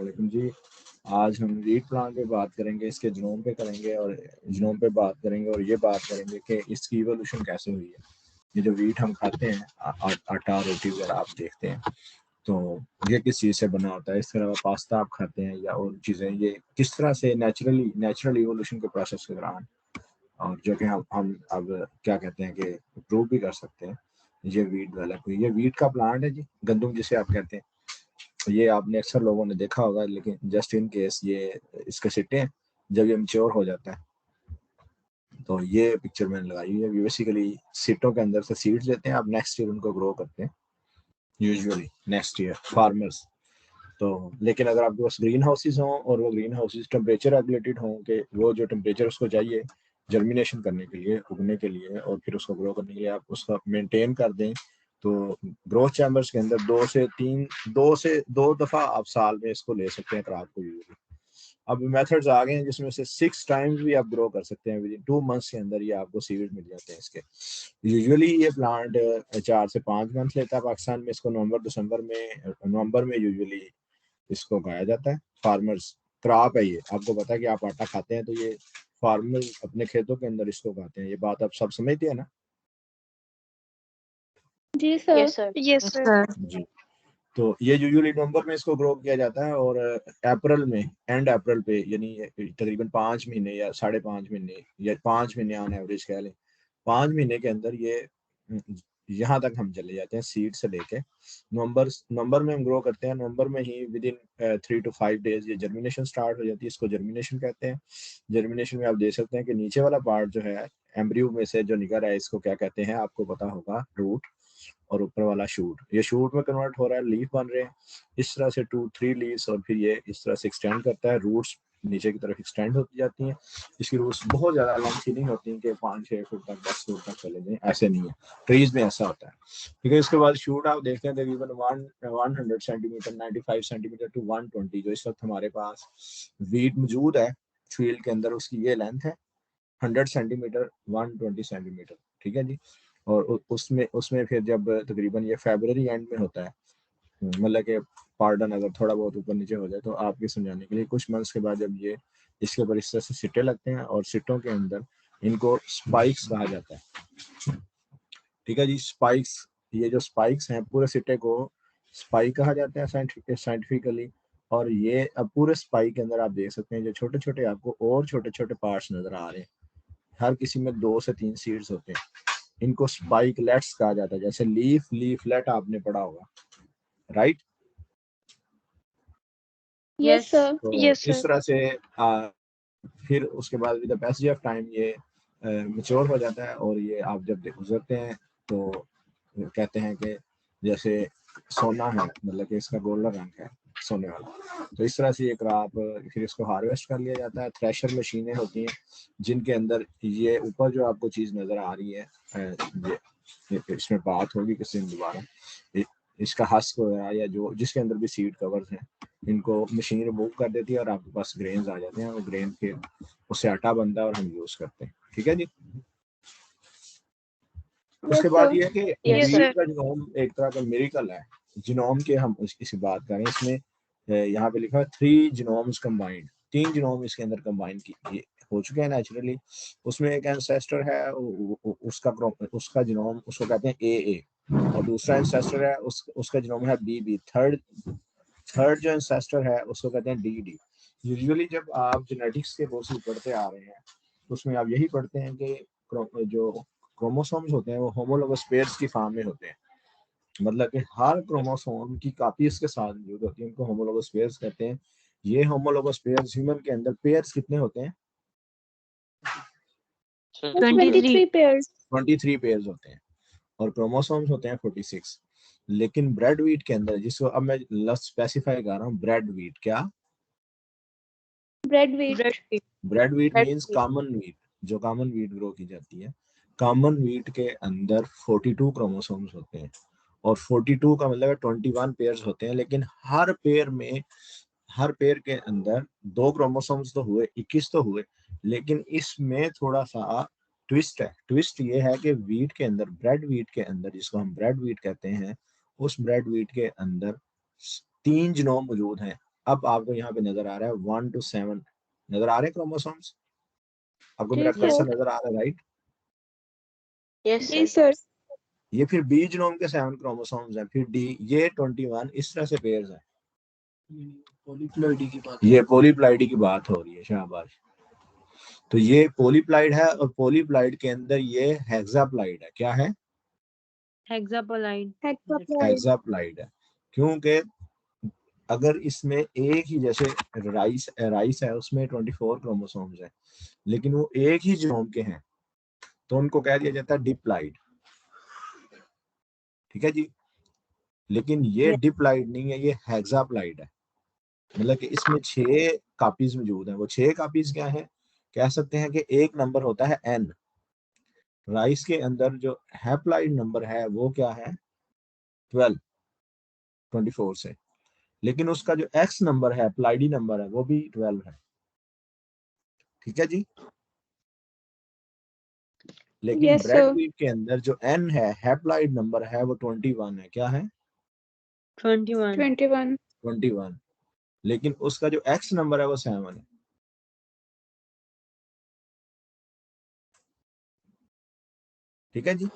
वालेकुम जी। आज हम वीट प्लांट पे बात करेंगे, इसके जीनोम पे करेंगे और जीनोम पे बात करेंगे और ये बात करेंगे कि इसकी इवोल्यूशन कैसे हुई है। ये जो वीट हम खाते हैं, आटा रोटी वगैरह आप देखते हैं, तो ये किस चीज़ से बना होता है। इसके अलावा पास्ता आप खाते हैं या और चीज़ें, ये किस तरह से नेचुरल इवोल्यूशन के प्रोसेस के दौरान, और जो कि हम अब क्या कहते हैं कि प्रूव भी कर सकते हैं, ये वीट डेवलप हुई। ये वीट का प्लांट है जी, गंदम जिसे आप कहते हैं। ये आपने अक्सर लोगों ने देखा होगा, लेकिन जस्ट इन केस ये इसके सिट्टे हैं, जब ये मैच्योर हो जाता है तो ये पिक्चर मैंने लगाई हुई है। बेसिकली सिट्टों के अंदर से सीड्स लेते हैं, आप नेक्स्ट ईयर उनको ग्रो करते हैं, यूजुअली नेक्स्ट ईयर फार्मर्स। तो लेकिन अगर आपके पास ग्रीन हाउसेज हों और वो ग्रीन हाउसेज टेम्परेचर रेगुलेटेड हों कि वो जो टेम्परेचर उसको चाहिए जर्मिनेशन करने के लिए, उगने के लिए और फिर उसको ग्रो करने के लिए, आप उसका मेंटेन कर दें, तो ग्रोथ चैम्बर्स के अंदर दो दफा आप साल में इसको ले सकते हैं क्रॉप को यूज। अब मेथड्स आ गए हैं जिसमें से 6 टाइम्स भी आप ग्रो कर सकते हैं, विद इन 2 मंथ्स के अंदर ये आपको सीड मिल जाते हैं इसके। यूजुअली ये प्लांट 4 से 5 मंथ लेता है पाकिस्तान में। इसको नवंबर में यूजुअली इसको उगाया जाता है। फार्मर्स क्रॉप है, ये आपको पता है कि आप आटा खाते हैं, तो ये फार्मर अपने खेतों के अंदर इसको उगाते हैं। ये बात आप सब समझते हैं ना जी sir. Yes sir. Yes sir. जी। तो ये यूजुअली नवंबर में इसको ग्रो किया जाता है और अप्रैल में, एंड अप्रैल पे, यानी तकरीबन 5 महीने या 5.5 महीने या 5 महीने ऑन एवरेज कह लें, 5 महीने के अंदर ये यहाँ तक हम चले जाते हैं सीड से लेके। नवंबर में हम ग्रो करते हैं, नवंबर में ही विद इन 3 to 5 डेज ये जर्मिनेशन स्टार्ट हो जाती है। इसको जर्मिनेशन कहते हैं। जर्मिनेशन में आप देख सकते हैं कि नीचे वाला पार्ट जो है एम्ब्रियो में से जो निकल रहा है, इसको क्या कहते हैं, आपको पता होगा, रूट। और ऊपर वाला शूट, ये शूट में कन्वर्ट हो रहा है, लीफ बन रहे हैं इस तरह से 2-3 लीव्स, और फिर ये इस तरह से एक्सटेंड करता है, रूट्स नीचे की तरफ एक्सटेंड होती जाती हैं। इसकी रूट्स बहुत ज़्यादा लेंथी नहीं होती कि 5-6 फुट तक 10 फुट तक चले जाएं, ऐसे नहीं है। ट्रीज में ऐसा होता है। ठीक है, इसके बाद शूट आप देखते हैं तकरीबन 100 सेंटीमीटर, 95 सेंटीमीटर टू 120, जो इस वक्त हमारे पास वीट मौजूद है फील्ड के अंदर, उसकी ये लेंथ है 100 सेंटीमीटर, 120 सेंटीमीटर। ठीक है जी। और उसमें उसमें फिर जब तकरीबन ये फरवरी एंड में होता है, मतलब कि पार्डन अगर थोड़ा बहुत ऊपर नीचे हो जाए, तो आपके समझाने के लिए कुछ मंथ्स के बाद जब ये इसके ऊपर इस तरह से सिट्टे लगते हैं, और सिट्टों के अंदर इनको स्पाइक्स कहा जाता है। ठीक है जी, स्पाइक्स, ये जो स्पाइक्स हैं पूरे सिट्टे को स्पाइक कहा जाता है साइंटिफिकली। और ये अब पूरे स्पाइक के अंदर आप देख सकते हैं जो छोटे छोटे आपको और छोटे छोटे पार्ट्स नजर आ रहे हैं, हर किसी में 2 से 3 सीड्स होते हैं। इनको स्पाइकलेट्स कहा जाता है, जैसे लीफलेट आपने पढ़ा होगा, राइट। Yes sir. तो यस इस सर। तरह से फिर उसके बाद with the passage of time ये मैच्योर हो जाता है, और ये आप जब गुजरते हैं तो कहते हैं कि जैसे सोना है, मतलब कि इसका गोल्डन रंग है सोने वाला। तो इस तरह से ये क्रॉप फिर इसको हार्वेस्ट कर लिया जाता है। थ्रेशर मशीनें होती हैं जिनके अंदर ये ऊपर जो आपको चीज़ नज़र आ रही है, ये इसमें बात होगी किसी दिन दोबारा, इसका हस्क वगैरह या जो जिसके अंदर भी सीड कवर्स हैं, इनको मशीन रिमूव कर देती है और आपके पास ग्रेन्स आ जाते हैं। वो ग्रेन फिर उससे आटा बनता है और हम यूज करते हैं। ठीक है जी। उसके बाद ये है कि वीट का जीनोम एक तरह का मिरेकल है। जीनोम के हम इसकी बात करें, इसमें यहाँ पे लिखा है 3 जीनोम्स कंबाइंड, 3 जीनोम इसके अंदर कंबाइन की हो चुके हैं नेचुरली। उसमें एक एंसेस्टर है, उसका जीनोम उसको कहते हैं ए, और दूसरा एंसेस्टर है उसका जीनोम है बी। थर्ड जो एंसेस्टर है उसको कहते हैं डी। यूजुअली जब आप जेनेटिक्स के कोर्सेज पढ़ते आ रहे हैं, उसमें आप यही पढ़ते हैं कि जो क्रोमोसोम्स होते हैं वो होमोलोगस पेयर्स की फॉर्म में होते हैं, मतलब कि हर क्रोमोसोम की कॉपी इसके साथ मौजूद होती है, उनको होमोलोगस पेयर्स कहते हैं। ये होमोलोगस पेयर्स, ह्यूमन के अंदर पेयर्स कितने होते हैं? 23 पेयर्स। 23 पेयर्स होते हैं, और क्रोमोसोम्स होते हैं 46। लेकिन ब्रेड वीट के अंदर, जिसको अब मैं स्पेसिफाई कर रहा हूँ, ब्रेड वीट क्या? Bread wheat. Bread wheat means common wheat, जो कॉमन वीट ग्रो की जाती है। कॉमन वीट के अंदर 42 क्रोमोसोम्स होते हैं, और 42 का मतलब 21 पेयर्स होते हैं। लेकिन हर पेयर के अंदर 2 क्रोमोसोम्स तो हुए, 21 तो हुए, लेकिन इसमें थोड़ा सा ट्विस्ट है। ट्विस्ट ये है कि वीट के अंदर, ब्रेड वीट के अंदर, जिसको हम ब्रेड वीट कहते हैं, उस ब्रेड वीट के अंदर 3 जीनोम मौजूद हैं। अब आपको यहाँ पे नजर आ रहा है 1 to 7 नजर आ रहे हैं क्रोमोसोम्स? आपको जी मेरा सर। कर्सर नजर आ रहा है, राइट? यस जी सर। सर। ये फिर बी जीनोम के 7 क्रोमोसोम्स हैं, फिर डी, ये 21 इस तरह से पेयर्स हैं। ये पॉलीप्लाइडी की बात हो रही है, शाबाश। तो ये पॉलीप्लाइड है और पॉलीप्लाइड के अंदर ये हेक्साप्लाइड है। क्या है? हेक्साप्लाइड। हेक्साप्लाइड है, क्योंकि अगर इसमें एक ही, जैसे राइस है उसमें 24 क्रोमोसोम्स हैं, लेकिन वो एक ही जीनोम के हैं, तो उनको कह दिया जाता है डिप्लाइड। ठीक है जी। लेकिन ये डिप्लाइड नहीं है, ये हेक्साप्लाइड है। मतलब कि इसमें 6 कॉपीज मौजूद हैं। वो 6 कॉपीज क्या है? कह सकते हैं कि एक नंबर होता है n। राइस के अंदर जो हैप्लाइड नंबर है वो क्या है? 12, 24 से। लेकिन उसका जो एक्स नंबर है, प्लाइडी नंबर है, वो भी 12 है। ठीक है जी। लेकिन यस ब्रेड सर। मीट के अंदर जो n है, हैप्लाइड नंबर है, वो 21 है। क्या है? 21। 21। 21। लेकिन उसका जो एक्स नंबर है वो 7 है। ठीक है जी।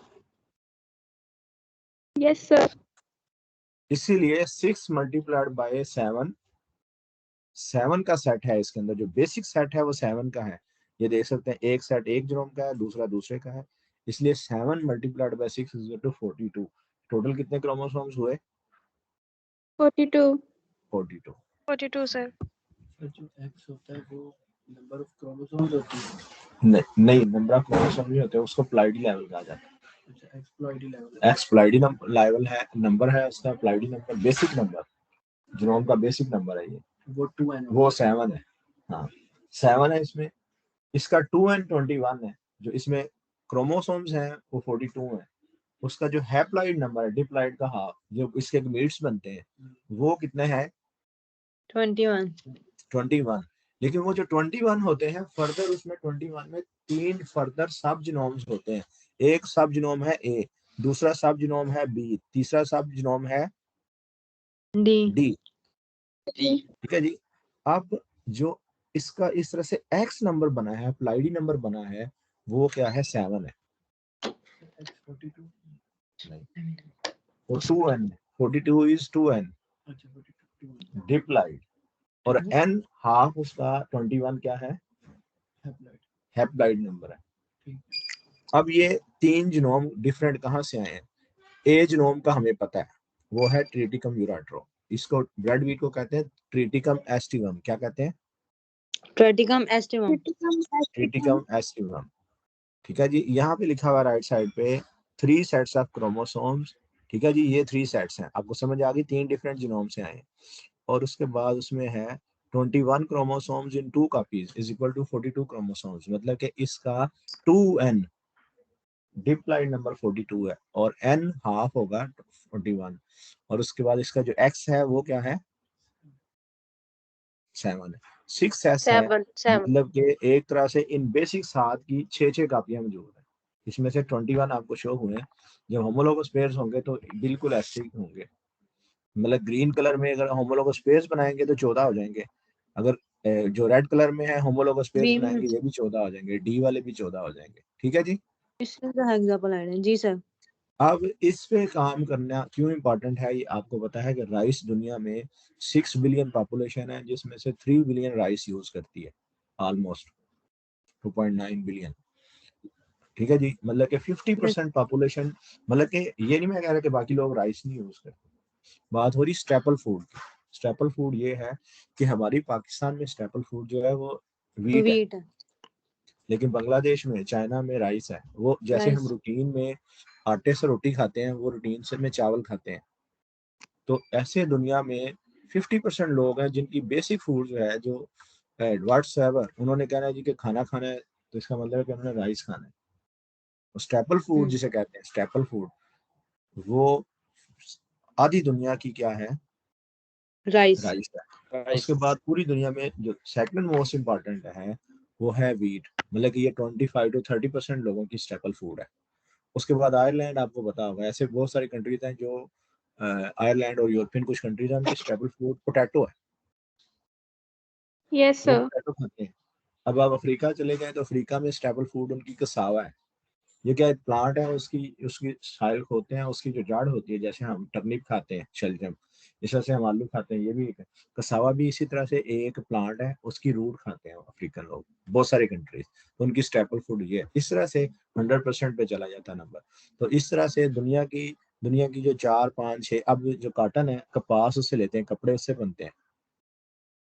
Yes sir. इसीलिए 6 मल्टीप्लाइड बाय 7, 7 का सेट है इसके अंदर। जो बेसिक सेट है वो 7 का है। ये देख सकते हैं, एक सेट एक जीनोम का है, दूसरा दूसरे का है। इसलिए 7 multiplied by 6 is to 42। Total कितने क्रोमोसोम्स हुए? 42। 42। 42 सर। जो एक्स होता है वो नंबर ऑफ क्रोमोसोम्स होती है? नहीं, नंबर ऑफ क्रोमोसोम नहीं होते, उसको प्लाइडी लेवल कहा जाता है। अच्छा, एक्सप्लॉइडी लेवल। एक्सप्लाइडी लेवल है, नंबर है उसका। प्लाइडी नंबर बेसिक नंबर, जीनोम का बेसिक नंबर है ये। वो 2n वो 7 है। हाँ, 7 है इसमें। इसका 2n21 है। जो इसमें क्रोमोसोम्स हैं वो 42 है। उसका जो हैप्लाइड नंबर है, डिप्लाइड का हाफ, जो इसके मीट्स बनते हैं, वो कितने हैं? 21। 21। लेकिन वो जो 21 होते हैं, फर्दर उसमें 21 में 3 फर्दर सब जीनोम्स होते हैं। एक सब जीनोम है ए, दूसरा सब जीनोम है बी, तीसरा सब जीनोम है डी। ठीक है जी। अब जो इसका इस तरह से एक्स नंबर बना है, प्लाइडी नंबर बना है, वो क्या है? 7 है। x42 नहीं, वो 2n, 42 इज 2n अच्छा 42 डिप्लाइड। और n हाफ उसका 21 क्या है? हैप्लॉइड। हैप्लाइड नंबर है। ठीक। अब ये 3 जीनोम डिफरेंट कहाँ से आए हैं? ए जीनोम का हमें पता है, वो है ट्रिटिकम यूराट्रो। इसको ब्रेड वीट को कहते हैं ट्रिटिकम एस्टिवम। क्या कहते हैं? ट्रेटिकम एस्टिवम। Triticum aestivum. ठीक है जी। यहाँ पे लिखा हुआ राइट साइड पे 3 सेट्स ऑफ क्रोमोसोम्स। ठीक है जी, ये 3 सेट्स हैं। आपको समझ आ गई? 3 डिफरेंट जीनोम से आए। और उसके बाद उसमें है 21 chromosomes in 2 copies is equal to 42 chromosomes. मतलब कि इसका 2n डिप्लाइड नंबर 42 है और n हाफ होगा 41। और उसके बाद इसका जो x है वो क्या है? 7 है। 6s है। 7। मतलब कि एक तरह से इन बेसिक 7 की 6 कापियां मौजूद है। इसमें से 21 आपको शो हुए। जब होमोलोगस पेयर्स होंगे तो बिल्कुल ऐसे ही होंगे। मतलब ग्रीन कलर में अगर होमोलोगस पेयर्स बनाएंगे तो 14 हो जाएंगे। अगर जो रेड कलर में है होमोलोगस पेयर्स बनाएंगे, ये भी 14 हो जाएंगे, डी वाले भी 14 हो जाएंगे। ठीक है जी। इसका हेक्साप्लाइड है जी सर। अब इस पे काम करना क्यों इम्पोर्टेंट है, ये आपको पता है कि राइस दुनिया में 6 बिलियन पॉपुलेशन है, जिसमें से 3 बिलियन राइस यूज करती है, ऑलमोस्ट 2.9 बिलियन। ठीक है जी। मतलब कि 50% पॉपुलेशन। मतलब कि ये नहीं मैं कह रहा कि बाकी लोग राइस नहीं यूज करते। बात हो रही स्टेपल फूड की। स्टेपल फूड ये है कि हमारी पाकिस्तान में स्टेपल फूड जो है वो वीट है। लेकिन बांग्लादेश में, चाइना में राइस है। वो जैसे हम रूटीन में आटे से रोटी खाते हैं, वो रूटीन से में चावल खाते हैं। तो ऐसे दुनिया में 50% लोग हैं जिनकी बेसिक फूड जो है, जो व्हाट्सएवर उन्होंने कहना है जी कि खाना खाना है, तो इसका मतलब है कि उन्होंने राइस खाना है। स्टेपल फूड जिसे कहते हैं, स्टेपल फूड, वो आधी दुनिया की क्या है? राइस। राइस है। उसके बाद पूरी दुनिया में जो सेकंड मोस्ट इम्पोर्टेंट है वो है वीट। मतलब कि ये 25 to 30% लोगों की स्टेपल फूड है। उसके बाद आयरलैंड, आपको पता होगा, ऐसे बहुत सारी कंट्रीज हैं जो आयरलैंड और यूरोपियन कुछ कंट्रीज हैं, उनकी स्टेपल फूड पोटैटो है। Yes, वो sir. पोटैटो खाते हैं। अब आप अफ्रीका चले गए तो अफ्रीका में स्टेपल फूड उनकी कसावा है। ये क्या प्लांट है, उसकी उसकी साइल होते हैं, उसकी जो जड़ होती है, जैसे हम टर्निप खाते हैं, शलजम, इस तरह से हम आलू खाते हैं, ये भी एक है। कसावा भी इसी तरह से एक प्लांट है, उसकी रूट खाते हैं अफ्रीकन लोग, बहुत सारी कंट्रीज, तो उनकी स्टेपल फूड ये है। इस तरह से 100% पे चला जाता नंबर। तो इस तरह से दुनिया की जो 4 5 6, अब जो काटन है, कपास उससे लेते हैं, कपड़े उससे बनते हैं,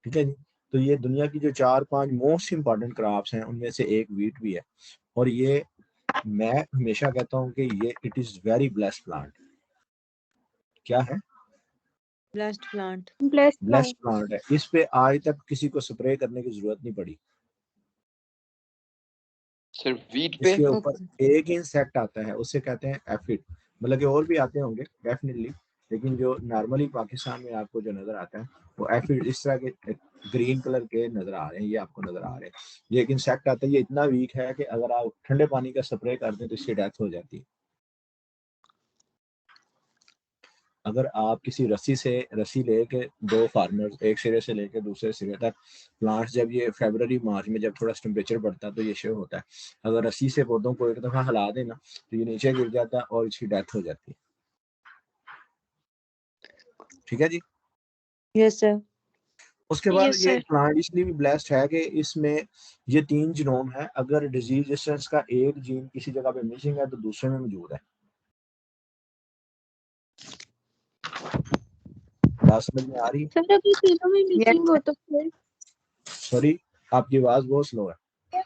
ठीक है जी। तो ये दुनिया की जो 4 5 मोस्ट इंपॉर्टेंट क्रॉप्स हैं, उनमें से एक वीट भी है। और ये मैं हमेशा कहता हूँ कि ये it is very blessed plant. क्या है? Blast plant. Blessed blessed plant. Plant है। इस पे आज तक किसी को स्प्रे करने की जरूरत नहीं पड़ी। सिर्फ वीट पे? इसके ऊपर एक ही इंसेक्ट आता है, उसे कहते हैं एफिड। मतलब कि और भी आते होंगे डेफिनेटली, लेकिन जो नॉर्मली पाकिस्तान में आपको जो नजर आता है वो एफिड, इस तरह के ग्रीन कलर के नजर आ रहे हैं, ये आपको नजर आ रहे हैं। ये एक इंसेक्ट आता है, ये इतना वीक है कि अगर आप ठंडे पानी का स्प्रे कर दें तो इसकी डेथ हो जाती है। अगर आप किसी रस्सी लेके, दो फार्मर्स एक सिरे से लेके दूसरे सिरे तक, प्लांट्स जब ये फरवरी मार्च में जब थोड़ा टेम्परेचर बढ़ता है तो ये शो होता है। अगर रस्सी से पौधों को एक दफा हिला देना तो ये नीचे गिर जाता है और इसकी डेथ हो जाती है। ठीक है जी। Yes sir. उसके बाद Yes, ये sir. प्लांट इसलिए भी ब्लेस्ड है कि इसमें ये 3 जीनोम है। अगर डिजीज रेजिस्टेंस का एक जीन किसी जगह पे मिसिंग है तो दूसरे में मौजूद है। बात समझ में आ रही है? Sir, अगर तीनों में missing हो तो फिर सॉरी, आपकी आवाज बहुत स्लो है।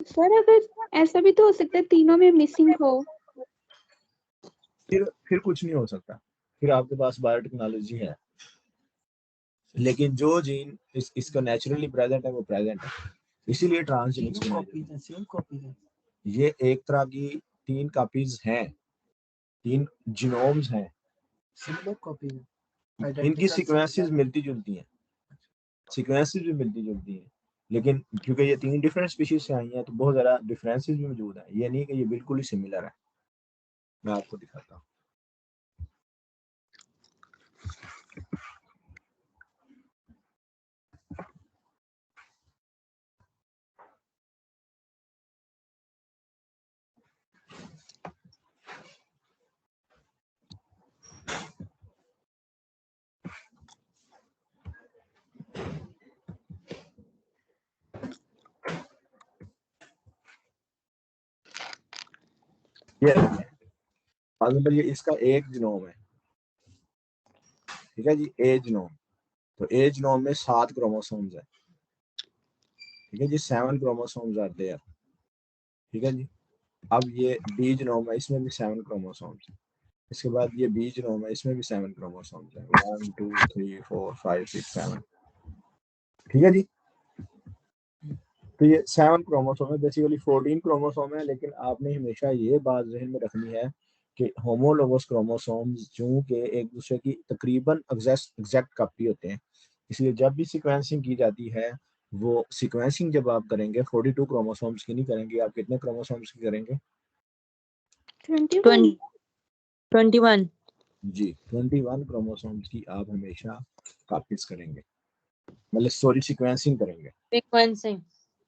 सर अगर ऐसा भी तो हो सकता है तीनों में मिसिंग हो। फिर कुछ नहीं हो सकता, फिर आपके पास बायोटेक्नोलॉजी है, लेकिन जो जीन इसका नेचुरली प्रेजेंट है वो प्रेजेंट है, इसीलिए ट्रांसजेनिक्स तीनों बनाई कॉपीज हैं, सेम कॉपीज हैं। ये एक तरह की 3 कॉपीज हैं, 3 जीनोम्स हैं, सिमिलर कॉपीज हैं। इनकी Identical सीक्वेंसेस similar। मिलती जुलती हैं, सीक्वेंसेस भी मिलती जुलती हैं, लेकिन क्योंकि ये 3 डिफरेंट स्पीशीज से आई हैं तो बहुत ज़्यादा डिफरेंसेस भी मौजूद हैं। ये नहीं कि ये बिल्कुल ही सिमिलर है। मैं आपको दिखाता हूँ। ये नंबर, ये इसका एक जीनोम है, ठीक है जी, ए जीनोम। तो ए जीनोम में 7 क्रोमोसोम्स है, ठीक है जी, 7 क्रोमोसोम्स आर देयर, ठीक है जी। अब ये बी जीनोम है, इसमें भी 7 क्रोमोसोम्स है। इसके बाद ये बी जीनोम है, इसमें भी 7 क्रोमोसोम्स है, 1 2 3 4 5 6 7, ठीक है जी। तो ये 7 क्रोमोसोम है, बेसिकली 14 क्रोमोसोम है, लेकिन आपने हमेशा ये बात जहन में रखनी है कि होमोलोगस क्रोमोसोम्स जो कि एक दूसरे की तकरीबन एग्जैक्ट कॉपी होते हैं, इसलिए जब भी सीक्वेंसिंग की जाती है, वो सीक्वेंसिंग जब आप करेंगे 42 क्रोमोसोम्स की नहीं करेंगे, आप कितने क्रोमोसोम्स की करेंगे? 21. 21। जी, 21 क्रोमोसोम्स की आप हमेशा कॉपीज करेंगे, मतलब सॉरी सीक्वेंसिंग करेंगे। सीक्वेंसिंग।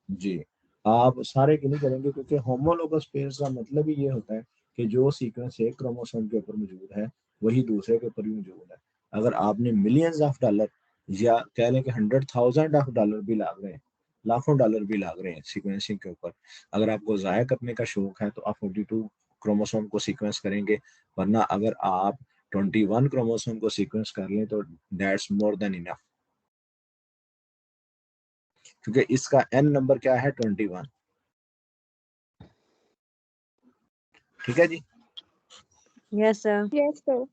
जी, आप सारे की नहीं करेंगे, क्योंकि होमोलोगस पेयर्स का मतलब ही ये होता है कि जो सीक्वेंस एक क्रोमोसोम के ऊपर मौजूद है वही दूसरे के ऊपर भी मौजूद है। अगर आपने मिलियंस ऑफ डॉलर या कह लें कि 100,000 ऑफ डॉलर भी लाग रहे हैं, लाखों डॉलर भी लाग रहे हैं सीक्वेंसिंग के ऊपर, अगर आपको ज़ाया करने का शौक है तो आप 42 क्रोमोसोम को सीक्वेंस करेंगे। वरना अगर आप 21 क्रोमोसोम को सीक्वेंस कर लें तो दैट्स मोर देन इनफ, क्योंकि इसका एन नंबर क्या है? 21, ठीक है जी। Yes sir. Yes, sir.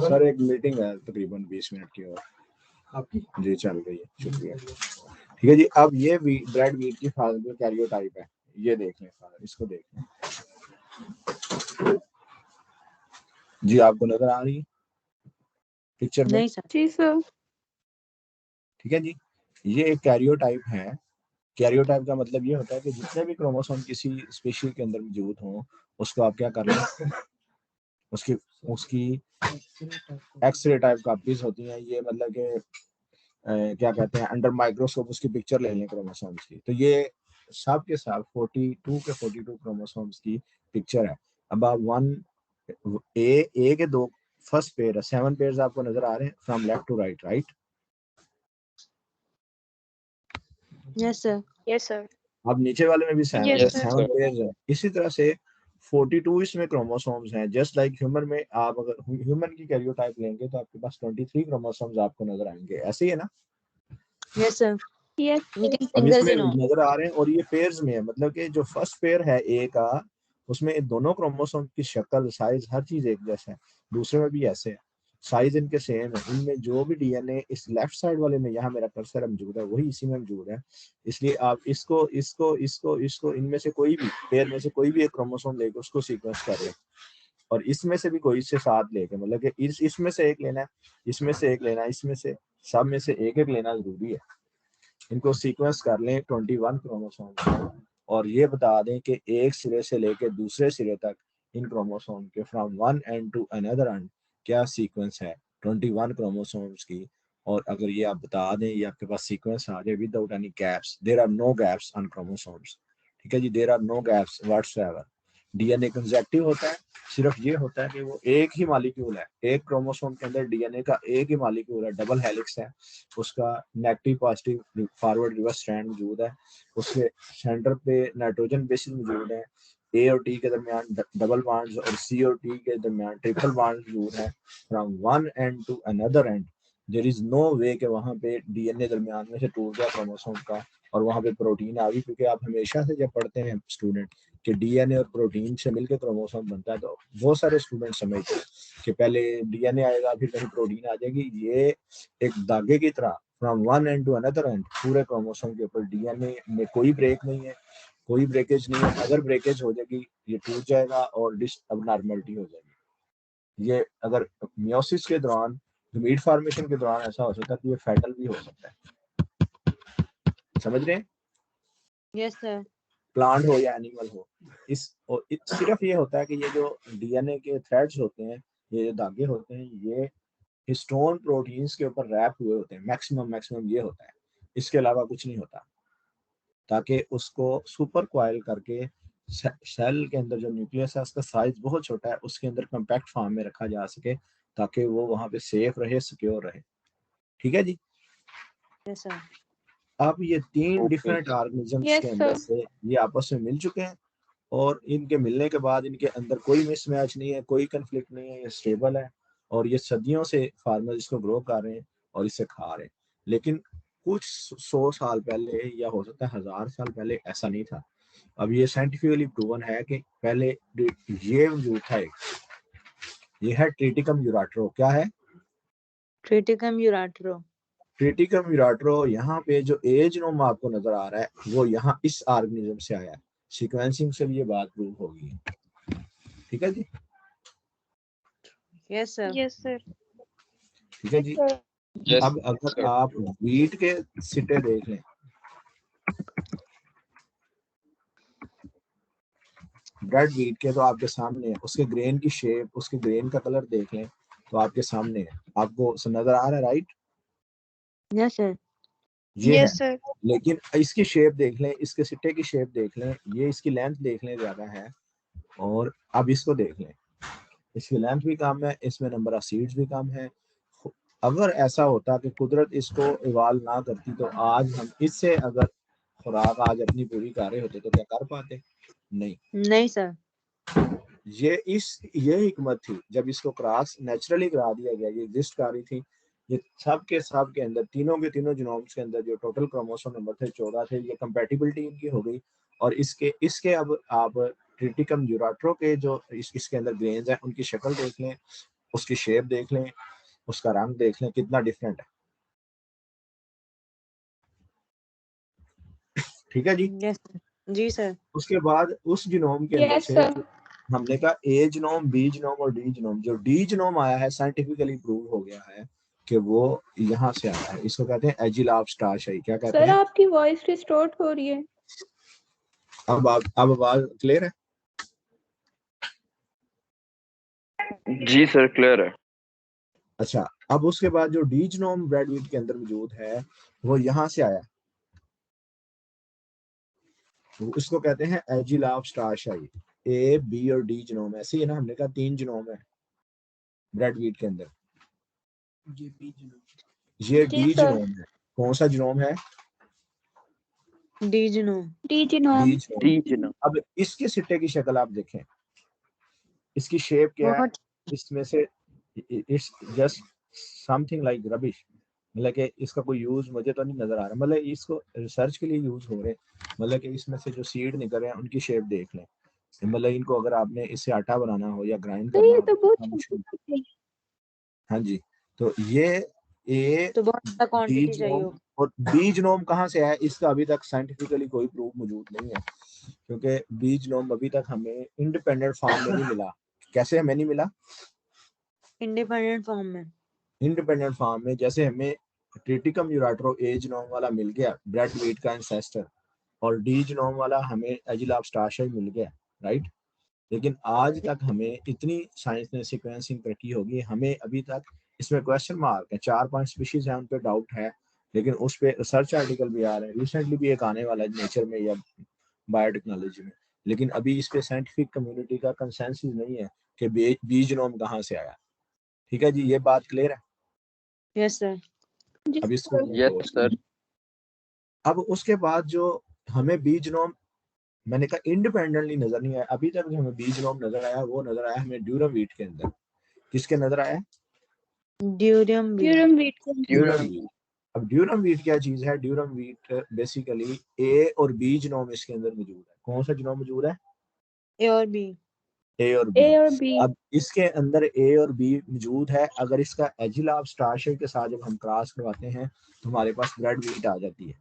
Sir एक मीटिंग है तकरीबन 20 मिनट की और आपकी जी चल रही है, शुक्रिया। ठीक है जी। अब ये ब्रेड वीट की फादर कैरियोटाइप है, ये देख लें फादर, इसको देख लें जी, आपको नजर आ रही है पिक्चर में? नहीं सर। जी सर. ठीक है जी। ये एक कैरियोटाइप है। कैरियोटाइप का मतलब ये होता है कि जितने भी क्रोमोसोम किसी स्पीशीज के अंदर मौजूद हों उसको आप क्या कर लें, उसकी उसकी एक्सरे टाइप कॉपीज होती हैं। ये मतलब कि क्या कहते हैं, अंडर माइक्रोस्कोप उसकी पिक्चर ले लें क्रोमोसोम्स की, तो ये सब के सब 42 के 42 क्रोमोसोम्स की पिक्चर है। अब आप ए के दो फर्स्ट पेयर है, 7 पेयर्स आपको नजर आ रहे हैं from left to right, right? Yes, sir. Yes, sir. अब नीचे वाले में भी 7 Yes, sir. 7 पेयर्स है। इसी तरह से 42 इसमें क्रोमोसोम्स हैं। जस्ट लाइक ह्यूमन में, आप अगर ह्यूमन की कैरियोटाइप लेंगे तो आपके पास 23 क्रोमोसोम्स आपको नजर आएंगे, ऐसे ही है ना? Yes, sir. Yes, लेकिन अब सिंगल इसमें से नो। नजर आ रहे हैं और ये पेयर्स में है, मतलब कि जो फर्स्ट पेयर है ए का, उसमें दोनों क्रोमोसोम की शक्ल, साइज, हर चीज एक जैसा है। दूसरे में भी ऐसे है, साइज इनके सेम है। इनमें जो भी डीएनए इस लेफ्ट साइड वाले में, यहाँ मेरा कर्सर मौजूद है, वही इसी में मौजूद है। इसलिए आप इसको इसको इसको इसको इनमें से कोई भी पेयर में से कोई भी एक क्रोमोसोम लेके उसको सीक्वेंस कर रहे हैं, और इसमें से भी कोई से साथ लेके, मतलब कि इसमें से एक लेना है, इसमें से एक लेना है, इसमें से सब में से एक एक लेना जरूरी है। इनको सीक्वेंस कर लें 21 क्रोमोसोम, और ये बता दें कि एक सिरे से लेकर दूसरे सिरे तक इन क्रोमोसोम के from one end to another end क्या सीक्वेंस है 21 क्रोमोसोम्स की। और अगर ये आप बता दें, ये आपके पास सीक्वेंस आ जाए without any gaps, there are no gaps on chromosomes, ठीक है जी, there are no gaps whatsoever. DNA consecutive होता है, सिर्फ ये होता है कि वो एक ही मॉलिक्यूल है, एक क्रोमोसोम के अंदर डीएनए का एक ही मॉलिक्यूल है, डबल हेलिक्स है, उसका negative positive forward reverse strand मौजूद है, उसके सेंटर पे नाइट्रोजन बेसिस मौजूद है, ए और टी के दरमियान डबल बॉन्ड्स और सी और टी के दरमियान ट्रिपल बॉन्ड मौजूद है। From one end to another end there is no way कि वहां पे डीएनए दरमियान में से टूट गया क्रोमोसोम का और वहां पे प्रोटीन आ गई, क्योंकि आप हमेशा से जब पढ़ते हैं स्टूडेंट कि डीएनए और प्रोटीन से मिलकर क्रोमोसोम बनता है, तो बहुत सारे स्टूडेंट समझते हैं कि पहले डीएनए आएगा फिर कहीं प्रोटीन आ जाएगी। ये एक धागे की तरह from one end to another end पूरे क्रोमोसोम के ऊपर डीएनए में कोई ब्रेक नहीं है, कोई ब्रेकेज नहीं है। अगर ब्रेकेज हो जाएगी ये टूट जाएगा और डिस अबनॉर्मलिटी हो जाएगी। ये अगर मियोसिस के दौरान, गमीट फॉर्मेशन के दौरान ऐसा हो सकता है कि ये फैटल भी हो सकता है। समझ रहे हैं? Yes, sir. प्लांट हो या एनिमल हो। सिर्फ ये होता है कि ये जो डीएनए के थ्रेड्स होते हैं, ये जो धागे होते हैं, ये हिस्टोन प्रोटीन्स के ऊपर रैप हुए होते हैं। मैक्सिमम ये होता है, इसके अलावा कुछ नहीं होता, ताकि उसको सुपर क्वाइल करके सेल के अंदर जो न्यूक्लियस है उसका साइज बहुत छोटा है, उसके अंदर कम्पैक्ट फॉर्म में रखा जा सके ताकि वो वहां पे सेफ रहे, सिक्योर रहे। ठीक है जी? Yes, sir. अब ये तीन डिफरेंट ऑर्गेनिजम्स yes, के sir. अंदर से ये आपस में मिल चुके हैं, और इनके मिलने के बाद इनके अंदर कोई मिसमैच नहीं है, कोई कंफ्लिक्ट नहीं है, ये स्टेबल है और ये सदियों से फार्मर इसको ग्रो कर रहे हैं और इसे खा रहे हैं। लेकिन कुछ 100 साल पहले या हो सकता है 1000 साल पहले ऐसा नहीं था। अब ये साइंटिफिकली प्रूवन है कि पहले ये मौजूद था, ये है ट्रिटिकम यूराट्रो। क्या है? Triticum uratro. ट्रिटिकम यूराट्रो। यहाँ पे जो एज नोम आपको नजर आ रहा है वो यहाँ इस ऑर्गेनिज्म से आया है। सीक्वेंसिंग से भी ये बात प्रूव होगी। ठीक है जी? Yes, sir. Yes, sir. ठीक है जी? अब अगर आप वीट के सिटे देख लें, ब्रेड वीट के, तो आपके सामने है। उसके ग्रेन की शेप, उसके ग्रेन का कलर देख लें तो आपके सामने है, आपको नजर आ रहा है, राइट? Yes, sir. ये Yes, है। sir. लेकिन इसकी शेप देख लें, इसके सिट्टे की शेप देख लें, ये इसकी लेंथ देख लें ज्यादा है, और अब इसको देख लें, इसकी लेंथ भी कम है, इसमें नंबर ऑफ सीड्स भी कम है। अगर ऐसा होता कि कुदरत इसको इवाल्व ना करती तो आज हम इससे अगर खुराक आज अपनी पूरी कर रहे होते तो क्या कर पाते? नहीं। नहीं sir. ये हिकमत थी जब इसको क्रॉस नेचुरली करा दिया गया, ये एग्जिस्ट कर रही थी। ये सब के अंदर, तीनों के तीनों जीनोम्स के अंदर जो टोटल क्रोमोसोम नंबर थे 14 थे, ये कंपैटिबिलिटी इनकी हो गई। और इसके अब आप ट्रिटिकम यूराट्रो के जो इसके अंदर ग्रेन्स हैं उनकी शक्ल देख लें, उसकी शेप देख लें, उसका रंग देख लें, कितना डिफरेंट है। ठीक है जी? Yes, sir. जी sir. उसके बाद उस जीनोम के अंदर Yes, से sir. हमने कहा ए जीनोम, बी जीनोम और डी जीनोम। जो डी जीनोम आया है साइंटिफिकली प्रूव हो गया है कि वो यहाँ से आया है, इसको कहते हैं एजिलाब स्टारशाई। क्या कहते सर हैं? आपकी वॉइस डिस्टॉर्ट हो रही है। अब आवाज क्लियर है? जी सर क्लियर है। अच्छा, अब उसके बाद जो डी जीनोम ब्रेड वीट के अंदर मौजूद है वो यहाँ से आया, तो इसको कहते हैं एजिलाब स्टारशाई। ए, बी और डी जीनोम, ऐसे ही है ना, हमने कहा 3 जीनोम है ब्रेड वीट के अंदर। ये बी जीनोम। ये जी डी सर। जीनोम है। कौन सा जीनोम है? D genome. D genome. D genome. D genome. अब इसके सिट्टे की शक्ल आप देखें, इसकी शेप क्या है? बहुत इसमें से it's just something like rubbish, मतलब कि इसका कोई यूज मुझे तो नहीं नजर आ रहा। मतलब इसको रिसर्च के लिए यूज हो रहे, मतलब कि इसमें से जो सीड निकल रहे हैं उनकी शेप देख लें। मतलब इनको अगर आपने इससे आटा बनाना हो या ग्राइंड तो करना ये हो तो बहुत तो मुश्किल। छोटी है। हाँ जी, तो ये ए, तो बहुत ज्यादा डी क्वांटिटी चाहिए जीनोम होगी। और बी जीनोम कहाँ से है, इसका अभी तक साइंटिफिकली कोई प्रूफ मौजूद नहीं है, क्योंकि बी जीनोम अभी तक हमें इंडिपेंडेंट फॉर्म में नहीं मिला। कैसे हमें नहीं मिला? इंडिपेंडेंट फॉर्म में। इंडिपेंडेंट फॉर्म में, जैसे हमें ट्रिटिकम यूराट्रो ए जीनोम वाला मिल गया, ब्रेड वीट का एंसेस्टर, और डी जीनोम वाला हमें एजिलाब स्टारशाई मिल गया, राइट। लेकिन आज तक हमें इतनी साइंस ने सीक्वेंसिंग तरक्की होगी, हमें अभी तक इसमें क्वेश्चन मार्क है। 4-5 स्पीशीज है, उन पे डाउट है, लेकिन उस पे रिसर्च आर्टिकल भी आ रहे हैं। रिसेंटली भी एक आने वाला है नेचर में या बायोटेक्नोलॉजी में, लेकिन अभी इस पे साइंटिफिक कम्युनिटी का कंसेंसस नहीं है कि बी जीनोम कहाँ से आया। ठीक है जी, ये बात क्लियर है? Yes sir. जी अब इसको सर। Yes sir. अब उसके बाद जो हमें बी जीनोम, मैंने कहा इंडिपेंडेंटली नजर नहीं आया अभी तक, जो हमें बी जीनोम नजर आया वो नजर आया हमें ड्यूरम वीट के अंदर। किसके नजर आया? ड्यूरियम भी। ड्यूरम वीट को। Durum wheat. अब ड्यूरम वीट क्या चीज है? ड्यूरम वीट बेसिकली ए और बी जीनोम इसके अंदर मौजूद है। कौन सा जीनोम मौजूद है? ए और बी। ए और बी। ए और बी। अब इसके अंदर ए और बी मौजूद है, अगर इसका एजिलाब स्टारशाई के साथ जब हम क्रॉस करवाते हैं तो हमारे पास ब्रेड वीट आ जाती है।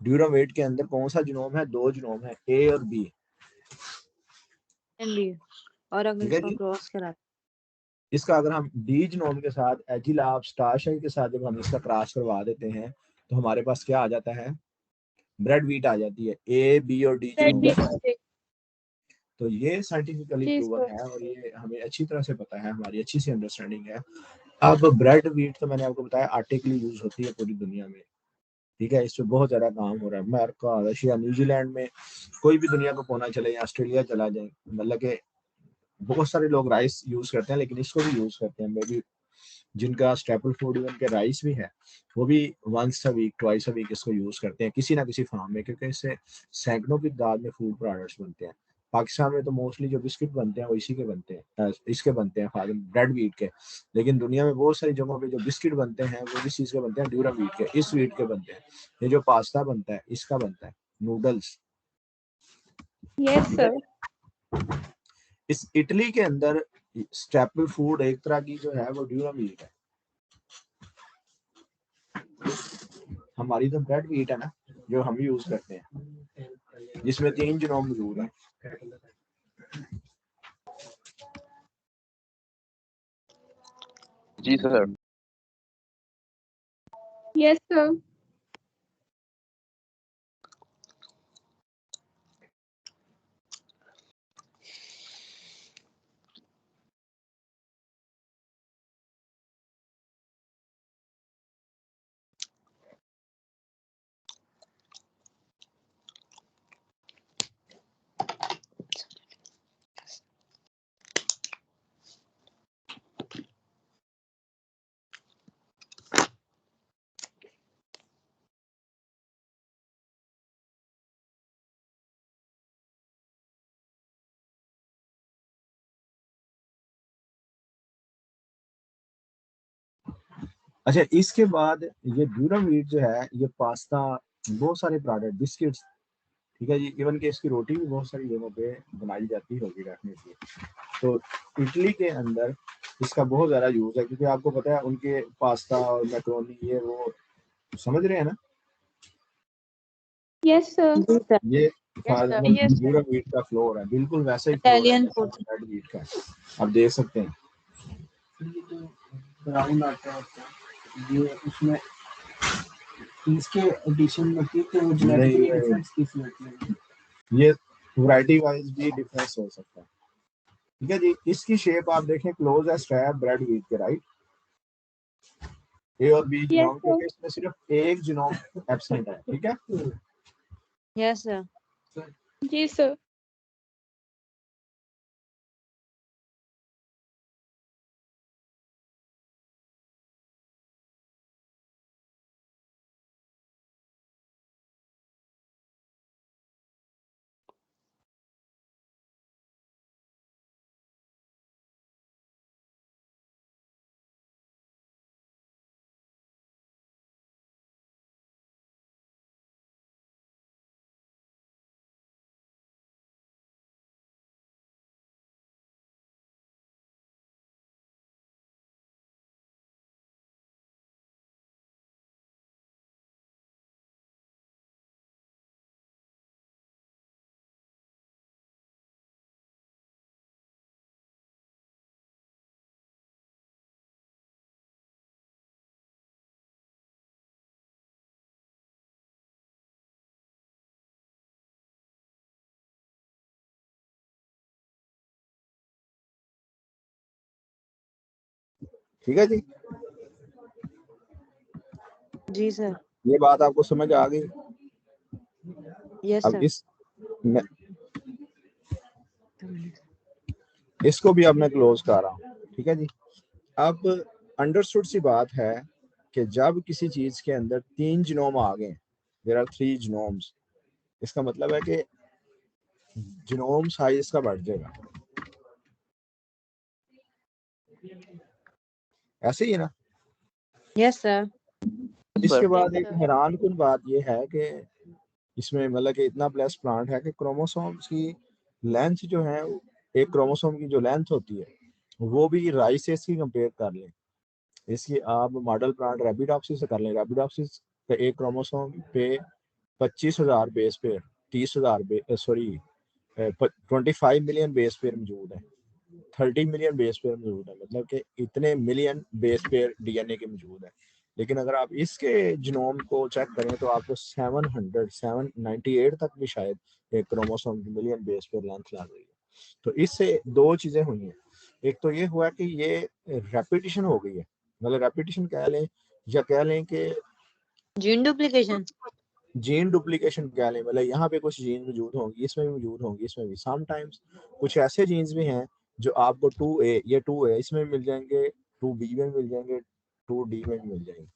ड्यूरम वीट के अंदर कौन सा जीनोम है? 2 जीनोम है, ए और बी। And B. और अगर ठीक है इसको जी, क्रॉस करा। इसका अगर हम डी जीनोम के साथ एजिलाब स्टारशाई के साथ जब हम इसका क्रॉस करवा देते हैं तो हमारे पास क्या आ जाता है? ब्रेड वीट आ जाती है, ए, बी और डी ब्रेड जीनोम। वीट। तो ये साइंटिफिकली जी प्रूवन सर। है और ये हमें अच्छी तरह से पता है, हमारी अच्छी सी अंडरस्टैंडिंग है। अब ब्रेड वीट तो मैंने आपको बताया आटे के लिए यूज होती है पूरी दुनिया में, ठीक है। इस पे बहुत ज्यादा काम हो रहा है। अमेरिका, रशिया, न्यूजीलैंड में, कोई भी दुनिया को कोना चले या ऑस्ट्रेलिया चला जाए, मतलब कि बहुत सारे लोग राइस यूज करते हैं, लेकिन इसको भी यूज करते हैं। मे बी जिनका स्टेपल फूड उनके राइस भी है, वो भी once a week, twice a week इसको यूज करते हैं किसी ना किसी फॉर्म में, क्योंकि इससे सैकड़ों की तादाद में फूड प्रोडक्ट्स बनते हैं। पाकिस्तान में तो मोस्टली जो बिस्किट बनते हैं वो इसी के बनते हैं, इसके बनते हैं, ब्रेड वीट के। लेकिन दुनिया में बहुत सारी जगहों पे जो बिस्किट बनते हैं वो इस चीज के बनते हैं, ड्यूरम वीट के, इस वीट के बनते हैं। ये जो पास्ता बनता है इसका बनता है, नूडल्स। Yes sir. इस इटली के अंदर स्टेपल फूड एक तरह की जो है वो ड्यूरम वीट है। हमारी तो ब्रेड वीट है ना जो हम यूज करते हैं, जिसमें 3 जीनोम मौजूद है। जी सर। Yes sir. अच्छा, इसके बाद ये ड्यूरम वीट जो है ये पास्ता, बहुत सारे प्रोडक्ट, बिस्किट्स, ठीक है जी, इवन के इसकी रोटी भी बहुत सारी जगहों पे बनाई जाती होगी डेफिनेटली। तो इटली के अंदर इसका बहुत ज्यादा यूज है, क्योंकि आपको पता है उनके पास्ता और मैक्रोनी ये वो, समझ रहे हैं ना? Yes sir. जी sir. Yes, sir. Durum wheat का फ्लो हो रहा है, बिल्कुल वैसे ही flow हो रहा है Italian जैसा food. रेड वीट का है। आप देख सकते हैं ये जो ब्राउन आटा होता है ये उसमें इसके एडिशन होती है तो जेनेटिकली नहीं, डिफरेंस किस होती है? ये वैरायटी वाइज भी डिफरेंस हो सकता है। ठीक है जी, इसकी शेप आप देखें क्लोज है स्ट्रैप ब्रेड वीट के, राइट। ए और बी Yes, जीनोम, sir. क्योंकि इसमें सिर्फ एक जीनोम एब्सेंट है। ठीक है, Yes, sir. जी सर। ठीक है जी, जी सर। ये बात आपको समझ आ गई। Yes, अब sir. इसको भी अब मैं क्लोज कर रहा हूँ। ठीक है जी, अब अंडरस्टूड सी बात है कि जब किसी चीज के अंदर 3 जीनोम आ गए, देयर आर 3 जीनोम्स, इसका मतलब है कि जीनोम साइज का बढ़ जाएगा। ऐसे ही है ना। Yes, sir. इसके Sir. बाद एक हैरान कुन बात यह है कि इसमें मतलब कि इतना प्लस प्लांट है कि क्रोमोसोम्स की लेंथ जो है, एक क्रोमोसोम की जो लेंथ होती है वो भी राइसेस की कंपेयर कर लें, इसकी आप मॉडल प्लांट रैबिडोप्सिस से कर लें। रैबिडोप्सिस पे एक क्रोमोसोम पे 25,000 base pair, 30,000 sorry 25 million base pair मौजूद है, 30 मिलियन बेस पेयर मौजूद है, मतलब कि इतने मिलियन बेस पेयर डीएनए के मौजूद है। लेकिन अगर आप इसके जीनोम को चेक करें तो आपको 798 तक भी शायद एक क्रोमोसोम की मिलियन बेस पेयर लेंथ लग रही है। तो इससे दो चीजें हुई हैं, एक तो ये हुआ कि ये रेपिटेशन हो गई है, मतलब रेपिटेशन कह लें या कह लें कि Gene duplication. जीन डुप्लीकेशन कह लें, मतलब यहाँ पे कुछ जीन मौजूद होंगी, इसमें भी मौजूद होंगी, इसमें भी समटाइम्स कुछ ऐसे जीन्स भी हैं जो आपको 2A ये 2A इसमें मिल जाएंगे, 2B में मिल जाएंगे, 2D में मिल जाएंगे।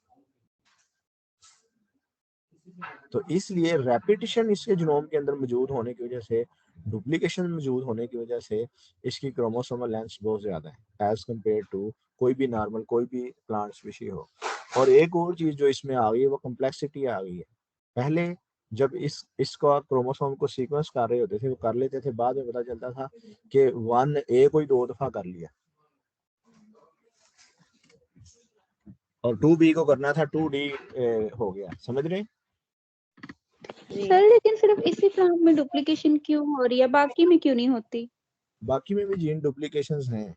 तो इसलिए रेपिटेशन इसके जीनोम के अंदर मौजूद होने की वजह से, डुप्लीकेशन मौजूद होने की वजह से इसकी क्रोमोसोमल लेंथ बहुत ज्यादा है एज कम्पेयर टू कोई भी नॉर्मल कोई भी प्लांट स्पीशी हो। और एक और चीज जो इसमें आ गई है वो कम्प्लेक्सिटी आ गई है। पहले जब इसका क्रोमोसोम को सीक्वेंस कर रहे होते थे वो कर लेते थे, बाद में पता चलता था कि 1A कोई 2 दफा कर लिया और 2B को करना था 2D हो गया, समझ रहे हैं। सर लेकिन सिर्फ इसी प्लांट में डुप्लीकेशन क्यों हो रही है, बाकी में क्यों नहीं होती? बाकी में भी जीन डुप्लीकेशंस हैं,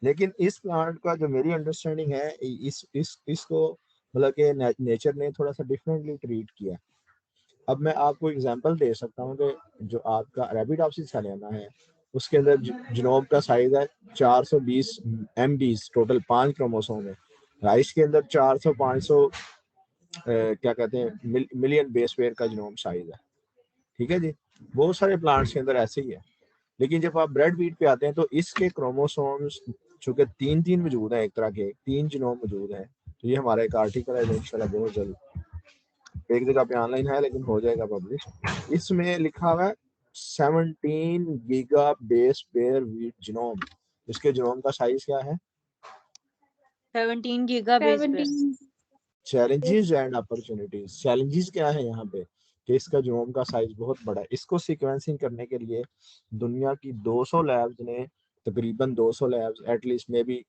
लेकिन इस प्लांट का जो मेरी अंडरस्टैंडिंग है इसको मतलब कि नेचर ने थोड़ा सा डिफरेंटली ट्रीट किया। अब मैं आपको एग्जांपल दे सकता हूँ कि जो आपका रैबिडोप्सिस सालियाना है उसके अंदर जीनोम का साइज है 420 MBs, टोटल 5 क्रोमोसोम है। राइस के अंदर 400-500 क्या कहते हैं मिलियन बेस पेयर का जीनोम साइज है। ठीक है जी, बहुत सारे प्लांट्स के अंदर ऐसे ही है। लेकिन जब आप ब्रेड वीट पे आते हैं तो इसके क्रोमोसोम्स चूंकि 3 मौजूद है, एक तरह के 3 जीनोम मौजूद है। तो ये हमारा एक आर्टिकल है इंशाल्लाह बहुत जल्द एक जगह पे ऑनलाइन है लेकिन हो जाएगा पब्लिश। इसमें लिखा हुआ है 17 giga base pair wheat genome. इसके जीनोम का साइज क्या है? 17 giga base pair. 17 challenges and opportunities. Challenges क्या है यहाँ पे कि इसका जीनोम का साइज बहुत बड़ा है। इसको सीक्वेंसिंग करने के लिए दुनिया की 200 लैब्स ने, तकरीबन 200 लैब्स एटलीस्ट में भी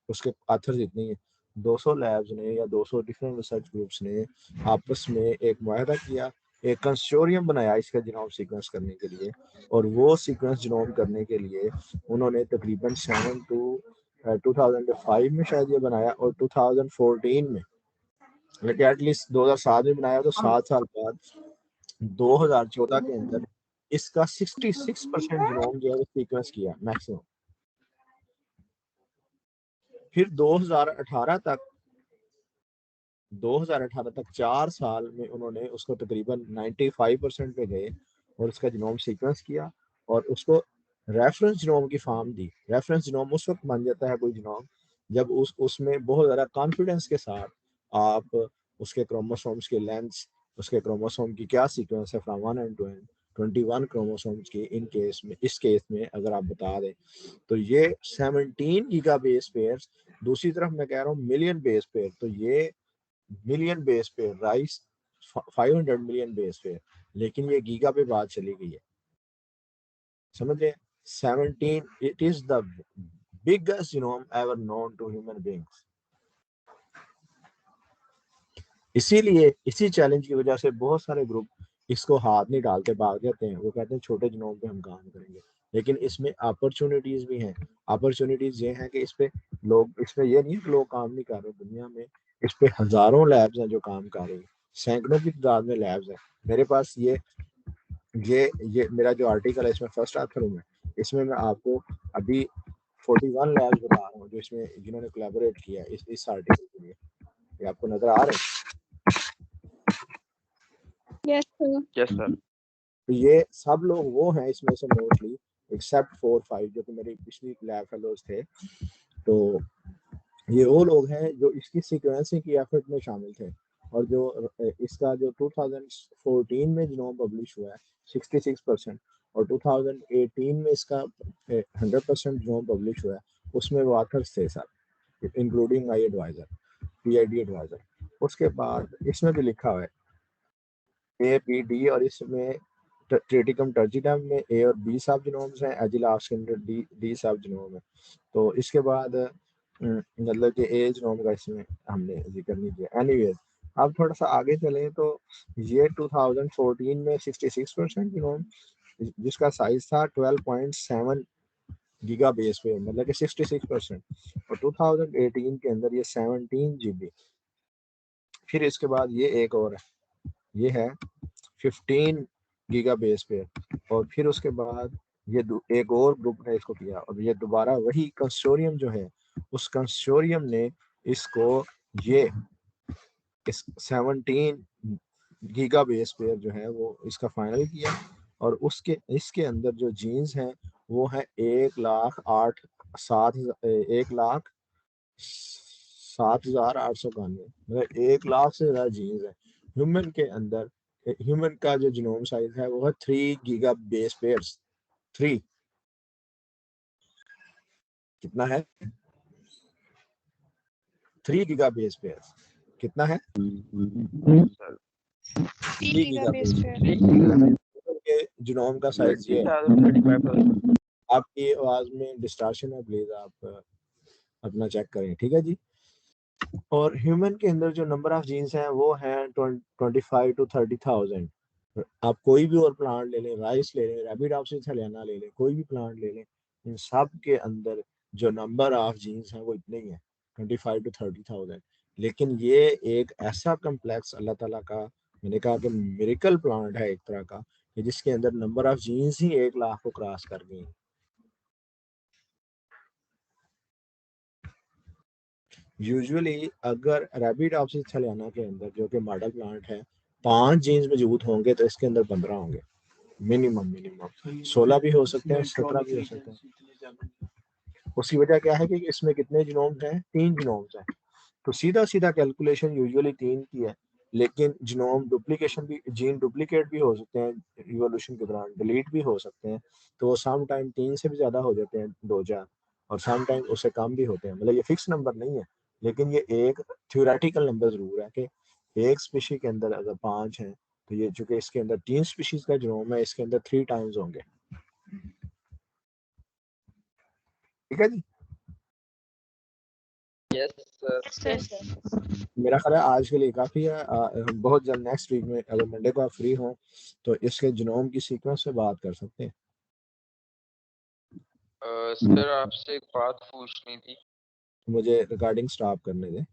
उसके आथर्स इतनी है, 200 लैब्स ने या 200 डिफरेंट रिसर्च ग्रुप्स ने आपस में एक मुआहदा किया एक कंसोर्टियम बनाया इसका जीनोम सीक्वेंस करने के लिए, और वो सीक्वेंस जीनोम करने के लिए उन्होंने तकरीबन 2005 में शायद ये बनाया, और 2014 में, लेकिन एटलीस्ट 2007 में बनाया, तो 7 साल बाद 2014 के अंदर इसका 66% जीनोम जो है वो सीक्वेंस किया मैक्सिमम। फिर 2018 तक 4 साल में उन्होंने उसको तकरीबन 95% पे गए और उसका जीनोम सीक्वेंस किया और उसको रेफरेंस जीनोम की फॉर्म दी। रेफरेंस जीनोम उस वक्त बन जाता है कोई जीनोम जब उसमें बहुत ज़्यादा कॉन्फिडेंस के साथ आप उसके क्रोमोसोम्स के लेंथ, उसके क्रोमोसोम की क्या सीक्वेंस है फ्रॉम 1 एंड 21 क्रोमोसोम्स की इस केस में अगर आप बता दें, तो ये 17 गीगा बेस पेयर्स, दूसरी तरफ मैं कह रहा हूँ मिलियन बेस पेयर, तो ये million base pair rice 500 million base pair, लेकिन ये गीगा पे बात चली गई है, समझ रहे? 17, it is the biggest genome ever known to human beings. इसीलिए इसी चैलेंज की वजह से बहुत सारे ग्रुप इसको हाथ नहीं डालते, भाग जाते हैं, वो कहते हैं छोटे जीनोम पे हम काम करेंगे, लेकिन इसमें अपॉर्चुनिटीज भी हैं। अपॉर्चुनिटीज ये हैं कि इस पे लोग, इसमें ये नहीं है कि लोग काम नहीं कर रहे, दुनिया में इस पे हजारों लैब्स हैं जो काम कर रही हैं, सैकड़ों की तादाद में लैब्स हैं। मेरे पास ये मेरा जो आर्टिकल है इसमें फर्स्ट ऑथर हूँ मैं, इसमें मैं आपको अभी 41 लैब्स बता रहा हूँ जो इसमें जिन्होंने कोलैबोरेट किया है इस आर्टिकल के लिए। ये आपको नजर आ रहे हैं? Yes, sir. Yes, sir. तो ये सब लोग वो हैं इसमें से मोस्टली, एक्सेप्ट 4-5 जो कि मेरी पिछली लैब फेलोज थे, तो ये वो लोग हैं जो इसकी सीक्वेंसिंग की एफर्ट में शामिल थे। और जो इसका जो 2014 में जीनोम पब्लिश हुआ है 66%, और 2018 में इसका 100% जीनोम पब्लिश हुआ है, उसमें वो ऑथर्स थे sir, including my advisor, PhD advisor. उसके बाद इसमें भी लिखा हुआ है ए बी डी, और इसमें ट्रिटिकम टर्जिटम में ए और बी सब जीनोम्स हैं, एजिलास के अंदर डी सब जीनोम है। तो इसके बाद मतलब कि ए जीनोम का इसमें हमने जिक्र नहीं किया। एनीवेज, अब थोड़ा सा आगे चलें तो ये 2014 में 66% जीनोम जिसका साइज था 12.7 गीगा बेस पे, मतलब कि 66%, और 2018 के अंदर ये 17 GB। फिर इसके बाद ये एक और है, ये है 15 गीगा बेस पे, और फिर उसके बाद ये एक और ग्रुप ने इसको किया, और ये दोबारा वही कंसोर्टियम जो है, उस कंसोर्टियम ने इसको ये इस 17 गीगा बेस पे जो है वो इसका फाइनल किया, और उसके इसके अंदर जो जीन्स हैं वो है 1,07,891, मतलब 1,00,000 से ज्यादा जीन्स है ह्यूमन के अंदर। ह्यूमन का जो जीनोम साइज है वो है 3 गीगा बेस पेयर्स। 3 कितना है? 3 गीगा बेस पेयर्स कितना है? Yes, sir. 3 giga base pair. के जीनोम का साइज ये है। 30,000, आपकी आवाज में डिस्टॉर्शन है, प्लीज आप अपना चेक करें, ठीक है जी। और ह्यूमन के अंदर जो नंबर ऑफ जीन्स हैं वो हैं 25 to 30,000। आप कोई भी और प्लांट ले लें, राइस ले लें, रैबिडोप्सिस हलियाना ले लें, कोई भी प्लांट ले लें, इन सब के अंदर जो नंबर ऑफ जीन्स हैं वो इतने ही हैं, 25 to 30,000। लेकिन ये एक ऐसा कम्प्लेक्स अल्लाह ताला का, मैंने कहा कि मिरेकल प्लांट है एक तरह का, कि जिसके अंदर नंबर ऑफ जीन्स ही 1,00,000 को क्रॉस कर गई। यूजुअली अगर रैबिडोप्सिस हलियाना के अंदर जो कि मॉडल प्लांट है 5 जीन्स मौजूद होंगे तो इसके अंदर 15 होंगे मिनिमम 16 भी हो सकते हैं, 17 भी हो सकते हैं। उसकी वजह क्या है कि इसमें कितने जीनोम्स हैं? 3 जीनोम्स हैं। तो सीधा सीधा कैलकुलेशन यूजुअली 3 की है, लेकिन जीनोम डुप्लीकेशन भी, जीन डुप्लीकेट भी हो सकते हैं इवोल्यूशन के दौरान, डिलीट भी हो सकते हैं, तो वो सम टाइम 3 से भी ज़्यादा हो जाते हैं, 2-4, और सम टाइम उससे कम भी होते हैं। मतलब ये फिक्स नंबर नहीं है, लेकिन ये एक थ्योरेटिकल नंबर ज़रूर है कि एक स्पीशी के अंदर अगर 5 हैं तो ये चूंकि इसके अंदर 3 स्पीशीज का जीनोम है, इसके अंदर 3 टाइम्स होंगे। ठीक है जी। Yes sir. Yes, sir. मेरा ख्याल है आज के लिए काफ़ी है। हम बहुत जल्द नेक्स्ट वीक में अगर मंडे को आप फ्री हों तो इसके जीनोम की सीक्वेंस से बात कर सकते हैं। सर आपसे एक बात पूछनी थी। मुझे रिकॉर्डिंग स्टॉप करने दें।